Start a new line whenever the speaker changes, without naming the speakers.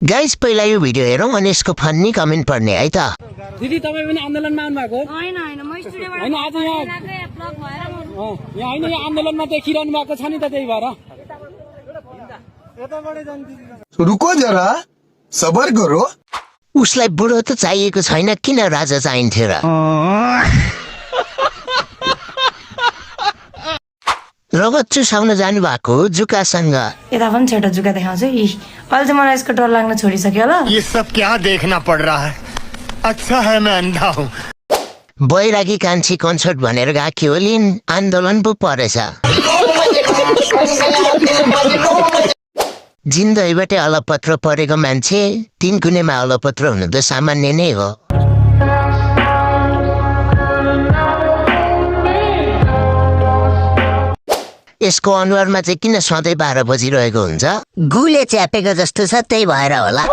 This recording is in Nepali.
गाइस पहिला यो भिडियो हेरौँ अनि यसको फन्नी कमेन्ट पढ्ने है त।
दिदी तपाई पनि आन्दोलनमा आउनु भएको
हैन हैन म स्टुडियोबाट
हैन आज यहाँ
ब्लग भएर
यहाँ हैन यहाँ आन्दोलनमा देखिरहनु भएको छ नि त त्यही भएर
रुको जरा सबर करो।
उसलाई बुढो त चाहिएको छैन, किन राजा चाहिन्थ्यो र? रगत चुसाउन जानु भएको जुकासँग
यता पनि छेटो जुका देखाउँछु। अहिले चाहिँ मलाई यसको डर लाग्न छोडिसक्यो ल।
ये सब क्या देखना पड़ रहा है? अच्छा है मैं अंधा हूँ।
बैरागी कान्छी कन्सर्ट भनेर गएकी होलिन्, आन्दोलन पो परेछ। जिन्दगीबाटै अलपत्र परेको मान्छे 3 कुनेमा अलपत्र हुनु त सामान्य नै हो। यसको अनुहारमा चाहिँ किन सधैँ 12 बजिरहेको हुन्छ? गुले च्यापेको जस्तो छ, त्यही भएर होला।